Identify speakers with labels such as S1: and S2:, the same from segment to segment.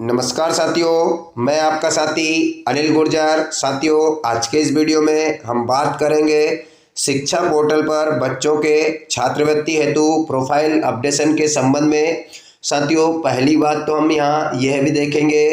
S1: नमस्कार साथियों, मैं आपका साथी अनिल गुर्जर। साथियों, आज के इस वीडियो में हम बात करेंगे शिक्षा पोर्टल पर बच्चों के छात्रवृत्ति हेतु प्रोफाइल अपडेशन के संबंध में। साथियों, पहली बात तो हम यहाँ यह भी देखेंगे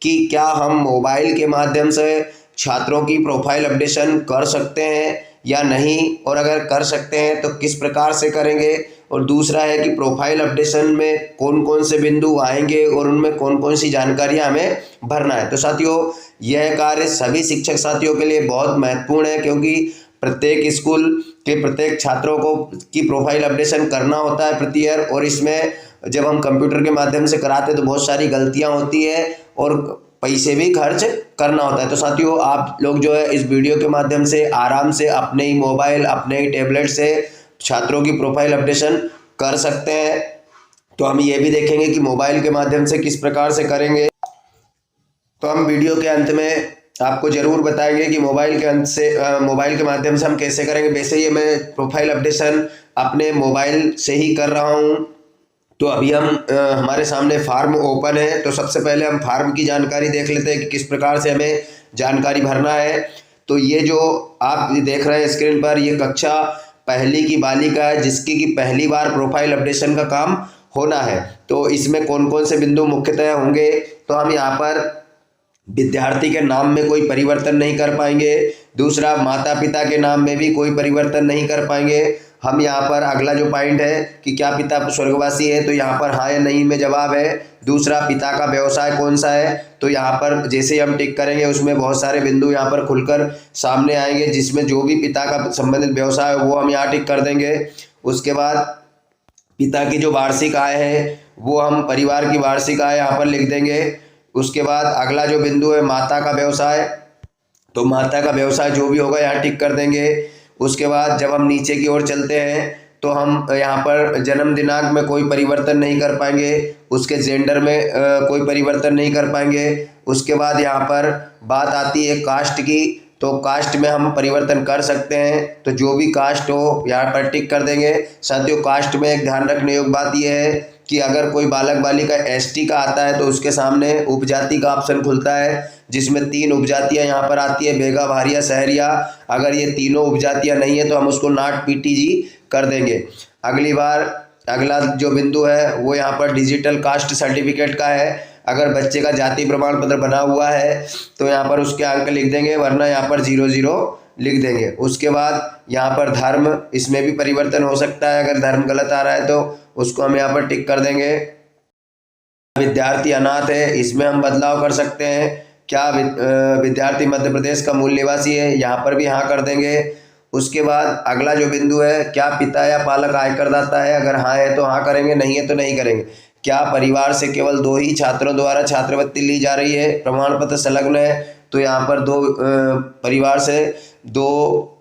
S1: कि क्या हम मोबाइल के माध्यम से छात्रों की प्रोफाइल अपडेशन कर सकते हैं या नहीं, और अगर कर सकते हैं तो किस प्रकार से करेंगे। और दूसरा है कि प्रोफाइल अपडेशन में कौन कौन से बिंदु आएंगे और उनमें कौन कौन सी जानकारियां हमें भरना है। तो साथियों, यह कार्य सभी शिक्षक साथियों के लिए बहुत महत्वपूर्ण है, क्योंकि प्रत्येक स्कूल के प्रत्येक छात्रों को की प्रोफाइल अपडेशन करना होता है प्रति ईयर। और इसमें जब हम कंप्यूटर के माध्यम से कराते हैं तो बहुत सारी गलतियां होती है और पैसे भी खर्च करना होता है। तो साथियों, आप लोग जो है इस वीडियो के माध्यम से आराम से अपने ही मोबाइल, अपने ही टैबलेट से छात्रों की प्रोफाइल अपडेशन कर सकते हैं। तो हम ये भी देखेंगे कि मोबाइल के माध्यम से किस प्रकार से करेंगे। तो हम वीडियो के अंत में आपको जरूर बताएंगे कि मोबाइल के माध्यम से हम कैसे करेंगे। वैसे ही मैं प्रोफाइल अपडेशन अपने मोबाइल से ही कर रहा हूँ। तो अभी हमारे सामने फार्म ओपन है। तो सबसे पहले हम फार्म की जानकारी देख लेते हैं कि किस प्रकार से हमें जानकारी भरना है। तो ये जो आप देख रहे हैं स्क्रीन पर, ये कक्षा पहली की बालिका है जिसकी की पहली बार प्रोफाइल अपडेशन का काम होना है। तो इसमें कौन कौन से बिंदु मुख्यतः होंगे। तो हम यहाँ पर विद्यार्थी के नाम में कोई परिवर्तन नहीं कर पाएंगे। दूसरा, माता पिता के नाम में भी कोई परिवर्तन नहीं कर पाएंगे। हम यहाँ पर अगला जो पॉइंट है कि क्या पिता स्वर्गवासी है, तो यहाँ पर हाँ या नहीं में जवाब है। दूसरा, पिता का व्यवसाय कौन सा है, तो यहाँ पर जैसे ही हम टिक करेंगे उसमें बहुत सारे बिंदु यहाँ पर खुलकर सामने आएंगे, जिसमें जो भी पिता का संबंधित व्यवसाय है वो हम यहाँ टिक कर देंगे। उसके बाद पिता की जो वार्षिक आय है वो हम परिवार की वार्षिक आय यहाँ पर लिख देंगे। उसके बाद अगला जो बिंदु है माता का व्यवसाय, तो माता का व्यवसाय जो भी होगा यहाँ टिक कर देंगे। उसके बाद जब हम नीचे की ओर चलते हैं तो हम यहाँ पर जन्म दिनांक में कोई परिवर्तन नहीं कर पाएंगे। उसके जेंडर में कोई परिवर्तन नहीं कर पाएंगे। उसके बाद यहाँ पर बात आती है कास्ट की, तो कास्ट में हम परिवर्तन कर सकते हैं। तो जो भी कास्ट हो यहाँ पर टिक कर देंगे। साथियों, कास्ट में एक ध्यान रखने योग्य बात यह है कि अगर कोई बालक बालिका एसटी का आता है तो उसके सामने उपजाति का ऑप्शन खुलता है, जिसमें 3 उपजातियां यहाँ पर आती है, बेगा, भारिया, सहरिया। अगर ये तीनों उपजातियां नहीं है तो हम उसको नॉट पीटीजी कर देंगे। अगला जो बिंदु है वो यहाँ पर डिजिटल कास्ट सर्टिफिकेट का है। अगर बच्चे का जाति प्रमाण पत्र बना हुआ है तो यहाँ पर उसके अंक लिख देंगे, वरना यहाँ पर 00 लिख देंगे। उसके बाद यहाँ पर धर्म, इसमें भी परिवर्तन हो सकता है। अगर धर्म गलत आ रहा है तो उसको हम यहाँ पर टिक कर देंगे। विद्यार्थी अनाथ है, इसमें हम बदलाव कर सकते हैं। क्या विद्यार्थी मध्य प्रदेश का मूल निवासी है, यहाँ पर भी हाँ कर देंगे। उसके बाद अगला जो बिंदु है, क्या पिता या पालक आयकरदाता है, अगर हाँ है तो हाँ करेंगे, नहीं है तो नहीं करेंगे। क्या परिवार से केवल 2 ही छात्रों द्वारा छात्रवृत्ति ली जा रही है, प्रमाण पत्र संलग्न है, तो यहाँ पर 2 परिवार से 2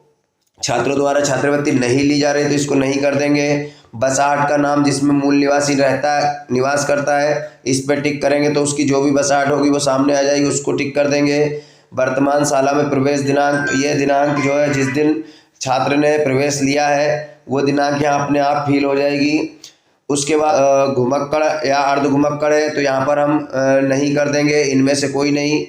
S1: छात्रों द्वारा छात्रवृत्ति नहीं ली जा रही तो इसको नहीं कर देंगे। बसाहट का नाम जिसमें मूल निवासी निवास करता है, इस पर टिक करेंगे तो उसकी जो भी बसाहट होगी वो सामने आ जाएगी, उसको टिक कर देंगे। वर्तमान शाला में प्रवेश दिनांक, ये दिनांक जो है जिस दिन छात्र ने प्रवेश लिया है वो दिनांक यहाँ अपने आप फिल हो जाएगी। उसके बाद घुमक्कड़ या अर्ध घुमक्कड़ है तो यहाँ पर हम नहीं कर देंगे, इनमें से कोई नहीं।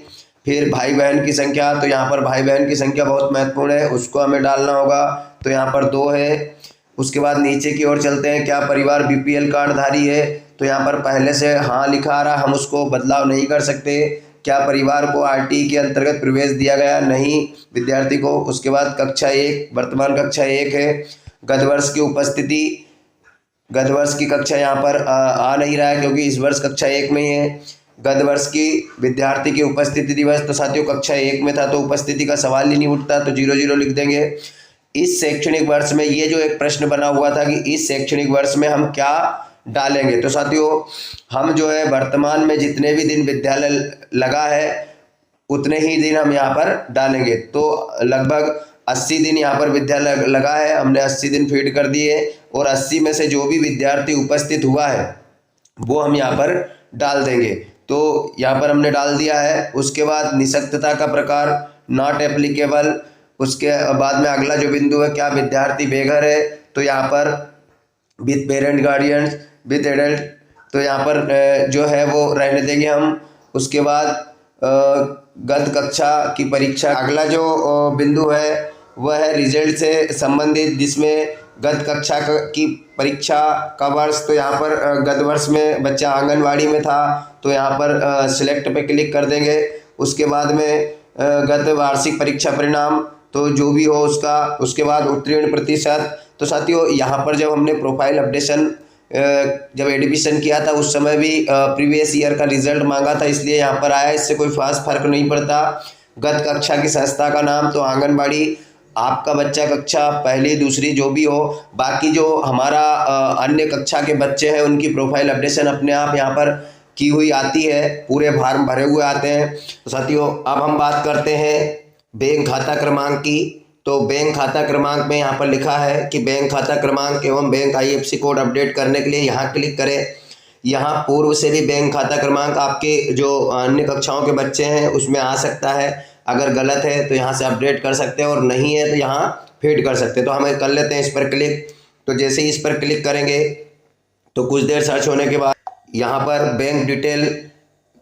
S1: फिर भाई बहन की संख्या, तो यहाँ पर भाई बहन की संख्या बहुत महत्वपूर्ण है, उसको हमें डालना होगा, तो यहाँ पर 2 है। उसके बाद नीचे की ओर चलते हैं, क्या परिवार बीपीएल कार्डधारी है, तो यहाँ पर पहले से हाँ लिखा आ रहा, हम उसको बदलाव नहीं कर सकते। क्या परिवार को आरटी के अंतर्गत प्रवेश दिया गया, नहीं विद्यार्थी को। उसके बाद कक्षा 1, वर्तमान कक्षा 1 है। गत वर्ष की उपस्थिति, गत वर्ष की कक्षा यहाँ पर आ नहीं रहा है क्योंकि इस वर्ष कक्षा 1 में ही है। गत वर्ष की विद्यार्थी की उपस्थिति दिवस, तो साथियों कक्षा 1 में था तो उपस्थिति का सवाल ही नहीं उठता, तो 00 लिख देंगे। इस शैक्षणिक वर्ष में, ये जो एक प्रश्न बना हुआ था कि इस शैक्षणिक वर्ष में हम क्या डालेंगे, तो साथियों हम जो है वर्तमान में जितने भी दिन विद्यालय लगा है उतने ही दिन हम यहाँ पर डालेंगे। तो लगभग 80 दिन यहाँ पर विद्यालय लगा है, हमने 80 दिन फीड कर दिए, और 80 में से जो भी विद्यार्थी उपस्थित हुआ है वो हम यहाँ पर डाल देंगे। तो यहाँ पर हमने डाल दिया है। उसके बाद निःशक्तता का प्रकार, नॉट एप्लीकेबल। उसके बाद में अगला जो बिंदु है, क्या विद्यार्थी बेघर है, तो यहाँ पर with parent guardians with adult, तो यहाँ पर जो है वो रहने देंगे हम। उसके बाद गत कक्षा की परीक्षा। अगला जो बिंदु है वह है रिजल्ट से संबंधित, जिसमें गत कक्षा की परीक्षा का वर्ष। तो यहाँ पर गत वर्ष में बच्चा आंगनवाड़ी में था, तो यहाँ पर सिलेक्ट पे क्लिक कर देंगे। उसके बाद में गत वार्षिक परीक्षा परिणाम, तो जो भी हो उसका। उसके बाद उत्तीर्ण प्रतिशत। तो साथियों यहाँ पर जब हमने प्रोफाइल अपडेशन जब एडमिशन किया था उस समय भी प्रीवियस ईयर का रिजल्ट मांगा था, इसलिए यहाँ पर आया। इससे कोई खास फर्क नहीं पड़ता। गत कक्षा की संस्था का नाम, तो आंगनबाड़ी आपका बच्चा कक्षा पहली दूसरी जो भी हो। बाकी जो हमारा अन्य कक्षा के बच्चे हैं उनकी प्रोफाइल अपडेशन अपने आप यहाँ पर की हुई आती है, पूरे फॉर्म भरे हुए आते हैं। तो साथियों अब हम बात करते हैं बैंक खाता क्रमांक की। तो बैंक खाता क्रमांक में यहाँ पर लिखा है कि बैंक खाता क्रमांक एवं बैंक IFSC कोड अपडेट करने के लिए यहाँ क्लिक करें। यहाँ पूर्व से भी बैंक खाता क्रमांक आपके जो अन्य कक्षाओं के बच्चे हैं उसमें आ सकता है। अगर गलत है तो यहाँ से अपडेट कर सकते हैं और नहीं है तो यहाँ फीड कर सकते हैं। तो हम कर लेते हैं इस पर क्लिक। तो जैसे ही इस पर क्लिक करेंगे तो कुछ देर सर्च होने के बाद यहाँ पर बैंक डिटेल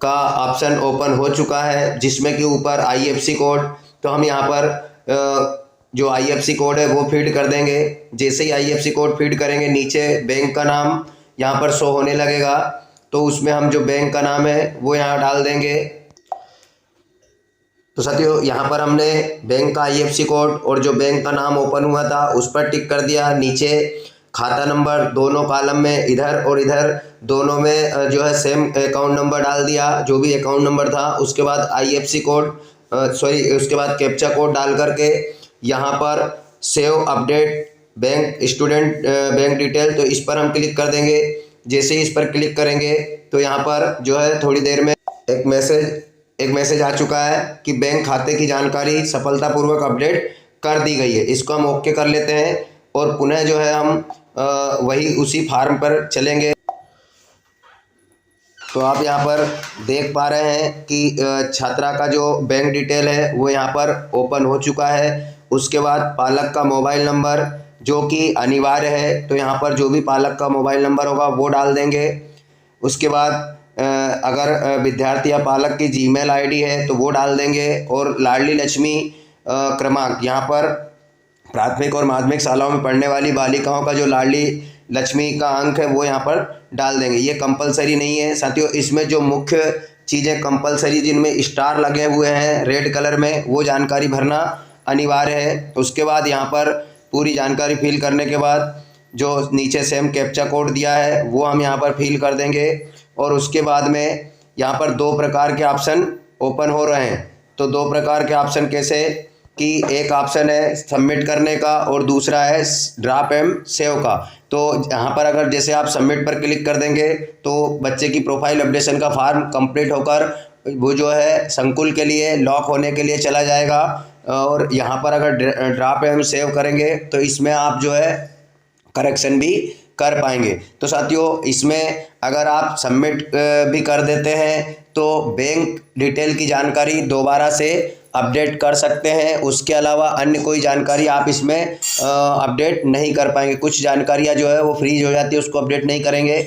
S1: का ऑप्शन ओपन हो चुका है, जिसमें कि ऊपर IFSC कोड। तो हम यहाँ पर जो IFSC कोड है वो फीड कर देंगे। जैसे ही IFSC कोड फीड करेंगे नीचे बैंक का नाम यहाँ पर शो होने लगेगा, तो उसमें हम जो बैंक का नाम है वो यहाँ डाल देंगे। तो साथियों यहाँ पर हमने बैंक का IFSC कोड और जो बैंक का नाम ओपन हुआ था उस पर टिक कर दिया। नीचे खाता नंबर दोनों कॉलम में, इधर और इधर दोनों में जो है सेम अकाउंट नंबर डाल दिया, जो भी अकाउंट नंबर था। उसके बाद IFSC कोड उसके बाद कैप्चा कोड डाल करके यहाँ पर save update bank student bank detail, तो इस पर हम क्लिक कर देंगे। जैसे ही इस पर क्लिक करेंगे तो यहाँ पर जो है थोड़ी देर में एक मैसेज आ चुका है कि बैंक खाते की जानकारी सफलतापूर्वक अपडेट कर दी गई है। इसको हम ओके कर लेते हैं और पुनः जो है हम वही उसी फार्म पर चलेंगे। तो आप यहाँ पर देख पा रहे हैं कि छात्रा का जो बैंक डिटेल है वो यहाँ पर ओपन हो चुका है। उसके बाद पालक का मोबाइल नंबर जो कि अनिवार्य है, तो यहाँ पर जो भी पालक का मोबाइल नंबर होगा वो डाल देंगे। उसके बाद अगर विद्यार्थी या पालक की जीमेल ID है तो वो डाल देंगे। और लाडली लक्ष्मी क्रमांक, यहाँ पर प्राथमिक और माध्यमिक शालाओं में पढ़ने वाली बालिकाओं का जो लाडली लक्ष्मी का अंक है वो यहाँ पर डाल देंगे। ये कंपलसरी नहीं है साथियों। इसमें जो मुख्य चीज़ें कंपलसरी जिनमें स्टार लगे हुए हैं रेड कलर में, वो जानकारी भरना अनिवार्य है। उसके बाद यहाँ पर पूरी जानकारी फिल करने के बाद जो नीचे सेम कैप्चा कोड दिया है वो हम यहाँ पर फिल कर देंगे। और उसके बाद में यहाँ पर दो प्रकार के ऑप्शन ओपन हो रहे हैं। तो दो प्रकार के ऑप्शन कैसे कि एक ऑप्शन है सबमिट करने का और दूसरा है ड्रॉप एंड सेव का। तो यहाँ पर अगर जैसे आप सबमिट पर क्लिक कर देंगे तो बच्चे की प्रोफाइल अपडेशन का फॉर्म कंप्लीट होकर वो जो है संकुल के लिए लॉक होने के लिए चला जाएगा। और यहाँ पर अगर ड्रॉप एंड सेव करेंगे तो इसमें आप जो है करेक्शन भी कर पाएंगे। तो साथियों इसमें अगर आप सबमिट भी कर देते हैं तो बैंक डिटेल की जानकारी दोबारा से अपडेट कर सकते हैं। उसके अलावा अन्य कोई जानकारी आप इसमें अपडेट नहीं कर पाएंगे। कुछ जानकारियाँ जो है वो फ्रीज हो जाती है, उसको अपडेट नहीं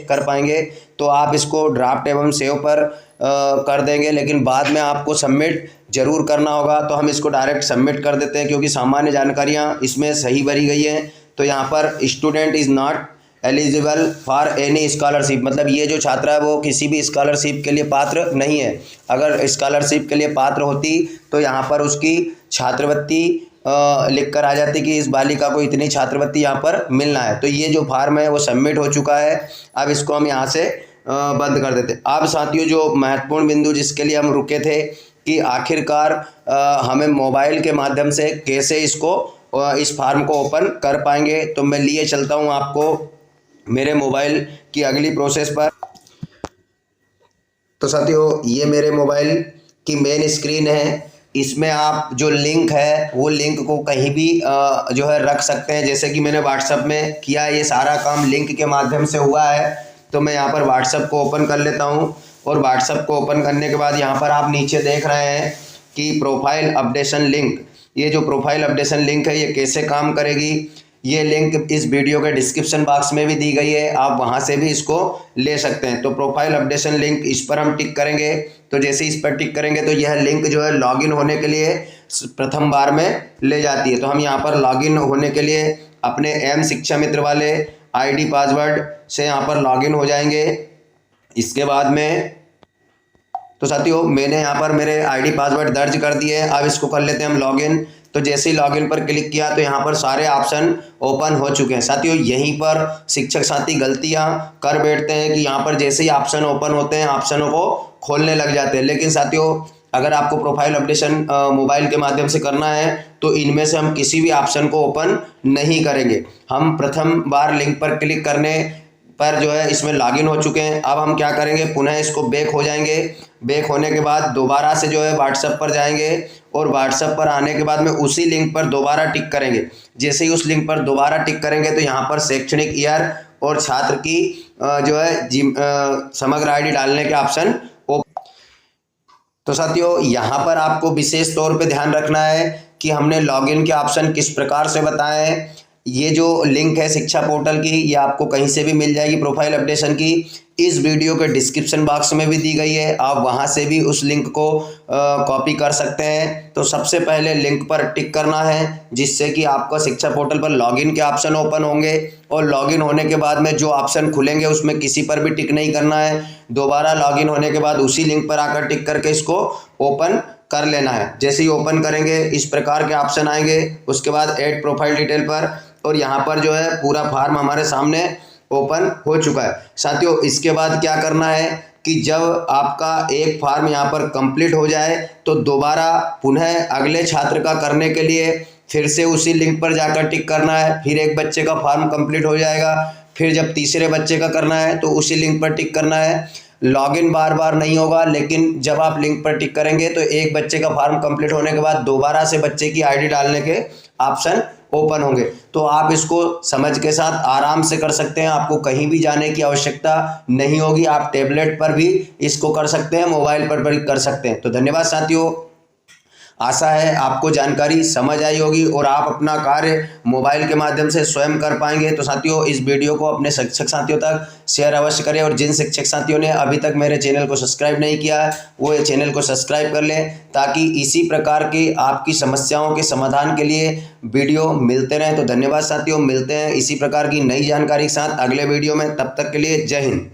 S1: कर पाएंगे। तो आप इसको ड्राफ्ट एवं सेव पर कर देंगे, लेकिन बाद में आपको सबमिट जरूर करना होगा। तो हम इसको डायरेक्ट सबमिट कर देते हैं क्योंकि सामान्य जानकारियाँ इसमें सही भरी गई हैं। तो यहाँ पर student is not eligible for any scholarship, मतलब ये जो छात्रा है वो किसी भी स्कॉलरशिप के लिए पात्र नहीं है। अगर स्कॉलरशिप के लिए पात्र होती तो यहाँ पर उसकी छात्रवृत्ति लिख कर आ जाती कि इस बालिका को इतनी छात्रवृत्ति यहाँ पर मिलना है। तो ये जो फार्म है वो सबमिट हो चुका है। अब इसको हम यहाँ से बंद कर देते हैं। अब साथियों जो महत्वपूर्ण बिंदु जिसके लिए हम रुके थे कि आखिरकार हमें मोबाइल के माध्यम से कैसे इसको इस फार्म को ओपन कर पाएंगे, तो मैं लिए चलता हूँ आपको मेरे मोबाइल की अगली प्रोसेस पर। तो साथियों ये मेरे मोबाइल की मेन स्क्रीन है। इसमें आप जो लिंक है वो लिंक को कहीं भी जो है रख सकते हैं। जैसे कि मैंने व्हाट्सएप में किया, ये सारा काम लिंक के माध्यम से हुआ है। तो मैं यहाँ पर व्हाट्सएप को ओपन कर लेता हूँ और व्हाट्सएप को ओपन करने के बाद यहाँ पर आप नीचे देख रहे हैं कि प्रोफाइल अपडेशन लिंक, ये जो प्रोफाइल अपडेशन लिंक है ये कैसे काम करेगी। ये लिंक इस वीडियो के डिस्क्रिप्शन बॉक्स में भी दी गई है, आप वहाँ से भी इसको ले सकते हैं। तो प्रोफाइल अपडेशन लिंक, इस पर हम टिक करेंगे। तो जैसे इस पर टिक करेंगे तो यह लिंक जो है लॉगिन होने के लिए प्रथम बार में ले जाती है। तो हम यहाँ पर लॉगिन होने के लिए अपने एम शिक्षा मित्र वाले आईडी पासवर्ड से यहाँ पर लॉगिन हो जाएंगे। इसके बाद में तो साथियों मैंने यहाँ पर मेरे आईडी पासवर्ड दर्ज कर दिए। अब इसको कर लेते हैं हम लॉगिन। तो जैसे ही लॉगिन पर क्लिक किया तो यहाँ पर सारे ऑप्शन ओपन हो चुके हैं। साथियों यहीं पर शिक्षक साथी गलतियाँ कर बैठते हैं कि यहाँ पर जैसे ही ऑप्शन ओपन होते हैं ऑप्शनों को खोलने लग जाते हैं। लेकिन साथियों अगर आपको प्रोफाइल अपडेशन मोबाइल के माध्यम से करना है तो इनमें से हम किसी भी ऑप्शन को ओपन नहीं करेंगे। हम प्रथम बार लिंक पर क्लिक करने पर जो है इसमें लॉगिन हो चुके हैं। अब हम क्या करेंगे, पुनः इसको बैक हो जाएंगे। बैक होने के बाद दोबारा से जो है व्हाट्सएप पर जाएंगे और व्हाट्सएप पर आने के बाद में उसी लिंक पर दोबारा टिक करेंगे। जैसे ही उस लिंक पर दोबारा टिक करेंगे तो यहाँ पर शैक्षणिक ईयर और छात्र की जो है समग्र आईडी डालने के ऑप्शन। तो साथियों यहाँ पर आपको विशेष तौर पे ध्यान रखना है कि हमने लॉगिन के ऑप्शन किस प्रकार से बताए हैं। ये जो लिंक है शिक्षा पोर्टल की, ये आपको कहीं से भी मिल जाएगी प्रोफाइल अपडेशन की। इस वीडियो के डिस्क्रिप्शन बॉक्स में भी दी गई है, आप वहां से भी उस लिंक को कॉपी कर सकते हैं। तो सबसे पहले लिंक पर टिक करना है जिससे कि आपका शिक्षा पोर्टल पर लॉगिन के ऑप्शन ओपन होंगे और लॉगिन होने के बाद में जो ऑप्शन खुलेंगे उसमें किसी पर भी टिक नहीं करना है। दोबारा लॉगिन होने के बाद उसी लिंक पर आकर टिक करके इसको ओपन कर लेना है। जैसे ही ओपन करेंगे इस प्रकार के ऑप्शन आएंगे। उसके बाद ऐड प्रोफाइल डिटेल पर, और यहाँ पर जो है पूरा फॉर्म हमारे सामने ओपन हो चुका है। साथियों इसके बाद क्या करना है कि जब आपका एक फॉर्म यहाँ पर कंप्लीट हो जाए तो दोबारा पुनः अगले छात्र का करने के लिए फिर से उसी लिंक पर जाकर टिक करना है। फिर एक बच्चे का फॉर्म कंप्लीट हो जाएगा, फिर जब तीसरे बच्चे का करना है तो उसी लिंक पर टिक करना है। लॉगिन बार बार नहीं होगा, लेकिन जब आप लिंक पर टिक करेंगे तो एक बच्चे का फॉर्म कंप्लीट होने के बाद दोबारा से बच्चे की आईडी डालने के ऑप्शन ओपन होंगे। तो आप इसको समझ के साथ आराम से कर सकते हैं, आपको कहीं भी जाने की आवश्यकता नहीं होगी। आप टैबलेट पर भी इसको कर सकते हैं, मोबाइल पर भी कर सकते हैं। तो धन्यवाद साथियों, आशा है आपको जानकारी समझ आई होगी और आप अपना कार्य मोबाइल के माध्यम से स्वयं कर पाएंगे। तो साथियों इस वीडियो को अपने शिक्षक साथियों तक शेयर अवश्य करें, और जिन शिक्षक साथियों ने अभी तक मेरे चैनल को सब्सक्राइब नहीं किया है वो ये चैनल को सब्सक्राइब कर लें, ताकि इसी प्रकार की आपकी समस्याओं के समाधान के लिए वीडियो मिलते रहें। तो धन्यवाद साथियों, मिलते हैं इसी प्रकार की नई जानकारी के साथ अगले वीडियो में। तब तक के लिए जय हिंद।